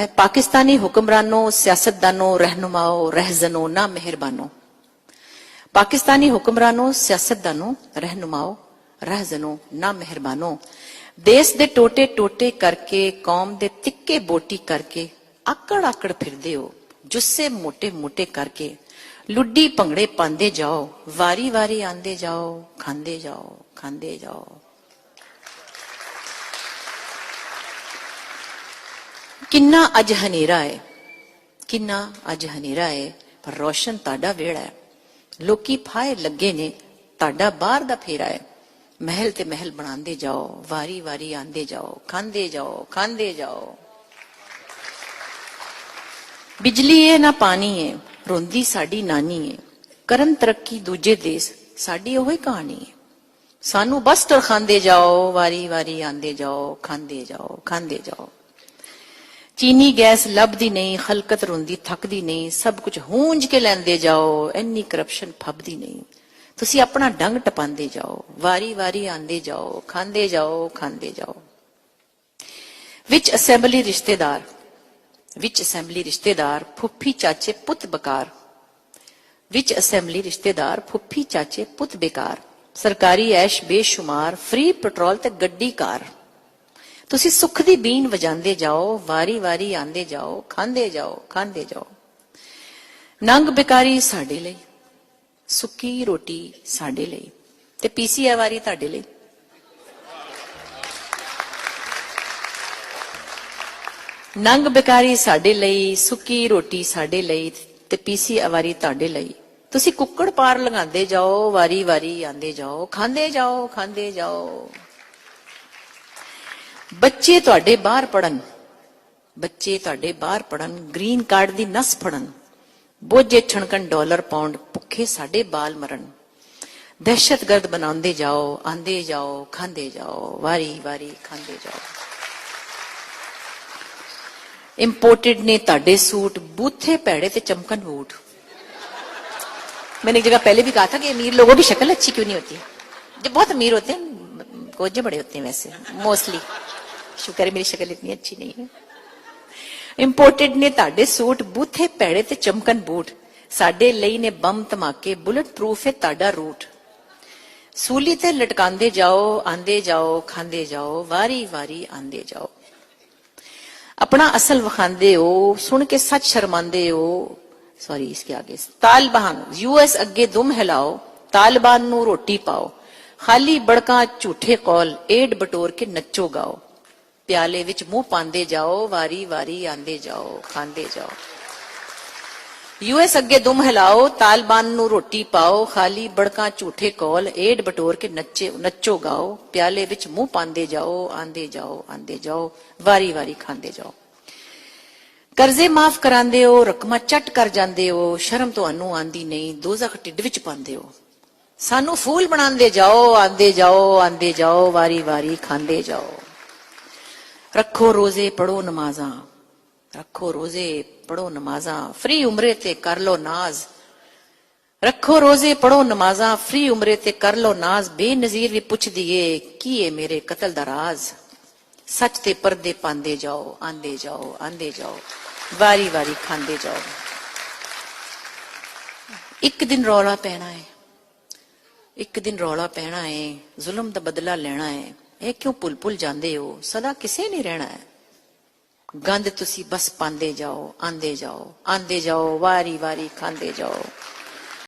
पाकिस्तानी हुक्मरानों, सियासतदानों, रहनुमाओं, रहजनों, ना मेहरबानों। पाकिस्तानी हुक्मरानों, सियासतदानों, रहनुमाओं, रहजनों, ना मेहरबानों। देश दे टोटे टोटे करके, कौम दे तिक्के बोटी करके आकड़ आकड़ फिरदे हो, जुस्से मोटे मोटे करके लुड्डी भंगड़े पांदे जाओ, वारी वारी आंदे जाओ, खांदे जाओ, खांदे जाओ। किन्ना अज हनेरा है, किन्ना अज हनेरा है, पर रोशन ताड़ा वेड़ा है। लोकी फाए लगे ने, ताड़ा बाहर दा फेरा है। महल ते महल बनांदे जाओ, वारी वारी आंदे जाओ, खांदे जाओ, खांदे जाओ। बिजली है ना पानी है, रोंदी साडी नानी है। करन तरक्की दूजे देश, साडी ओही कहानी है। सानू बस तरखांदे जाओ, वारी वारी आंदे जाओ, खांदे जाओ, खांदे जाओ। चीनी गैस लभदी नहीं, खलकत रोंदी थकदी नहीं, सब कुछ हूंज के लैंदे जाओ, इन्नी करप्शन फबदी नहीं। तुसी अपना डंग टपांदे जाओ, वारी वारी आंदे जाओ, खांदे जाओ, खांदे जाओ। विच असैंबली रिश्तेदार, विच असैंबली रिश्तेदार, फुफी चाचे पुत बकार। विच असैंबली रिश्तेदार, फुफी चाचे पुत बेकार। सरकारी ऐश बेशुमार, फ्री पेट्रोल ते गड्डी कार। तुसी सुख दी बीन वजांदे जाओ, वारी वारी आंदे जाओ, खांदे जाओ, खांदे जाओ। नंग बेकारी साडे लई, सुक्की रोटी साडे लई, ते पीसी है वारी ताडे लई। नंग बेकारी साडे लई, सुक्की रोटी साडे लई, ते पीसी अवारी ताडे लई। तुसी कुक्कड़ पार लगांदे जाओ, वारी वारी आंदे जाओ, खांदे जाओ, खांदे जाओ। बच्चे तुहाडे बाहर पढ़न, बच्चे तुहाडे बाहर पढ़न, ग्रीन कार्ड दी नस फड़न। बोझे छणकन डॉलर पाउंड, भुखे साडे बाल मरन। दहशतगर्द बनांदे जाओ, आंदे जाओ, खांदे जाओ, वारी वारी खांदे जाओ। इंपोर्टेड ने ताडे सूट, बूथे पैड़े ते चमकन बूट। मैंने एक जगह पहले भी कहा था कि अमीर लोगों की शक्ल अच्छी क्यों नहीं होती। जो बहुत अमीर होते हैं कोजे बड़े होते हैं वैसे मोस्टली। शुक्र है मेरी शक्ल इतनी अच्छी नहीं है। इंपोर्टेड ने ताडे सूट, बूथे पैड़े ते चमकन बूट। साडे लई ने बम धमाके, बुलेट प्रूफ है ताडा रूट। सूली ते लटकांदे जाओ, आंदे जाओ, खांदे जाओ, वारी वारी आंदे जाओ। अपना असल वखांदे हो, सुन के सच शर्मांदे हो। सॉरी इसके आगे तालिबान, यूएस अगे दुम हिलाओ, तालिबान नू रोटी पाओ। खाली बड़का झूठे कौल, एड बटोर के नच्चो गाओ। प्याले विच मुंह पांदे जाओ, वारी वारी आंदे जाओ, खांदे जाओ। यूएस अगे दुम हिलाओ, तालिबान नू रोटी पाओ। खाली बड़का झूठे कौल, एड बटोर के नच्चो गाओ। प्याले विच मुंह पांदे जाओ, आंदे जाओ, आंदे जाओ, वारी वारी खांदे जाओ। कर्जे माफ करांदे हो, रकमा चट कर जांदे हो। शर्म तुहानू आंदी नहीं, दोज़ख ढिड विच पांदे हो। सानू फूल बनांदे जाओ, आंदे जाओ, आंदे जाओ, वारी वारी खांदे जाओ। रखो रोजे पढ़ो नमाजा, रखो रोजे पढ़ो नमाजा, फ्री उमरे ते कर लो नाज। रखो रोजे पढ़ो नमाजा, फ्री उमरे ते कर लो नाज। बेनजीर भी पुछ दिए की है मेरे कतल दा राज। सच ते पर्दे पांदे जाओ, आंदे जाओ, आंदे जाओ, वारी वारी खांदे जाओ। एक दिन रौला पैना है, एक दिन रौला पैना है, जुल्म दा बदला लेना है। ਇਹ क्यों भुल भुल जाते हो, सदा किसे नहीं रहना है। गंद तुसी बस पांदे जाओ, आंदे जाओ, आंदे जाओ, वारी वारी खांदे जाओ।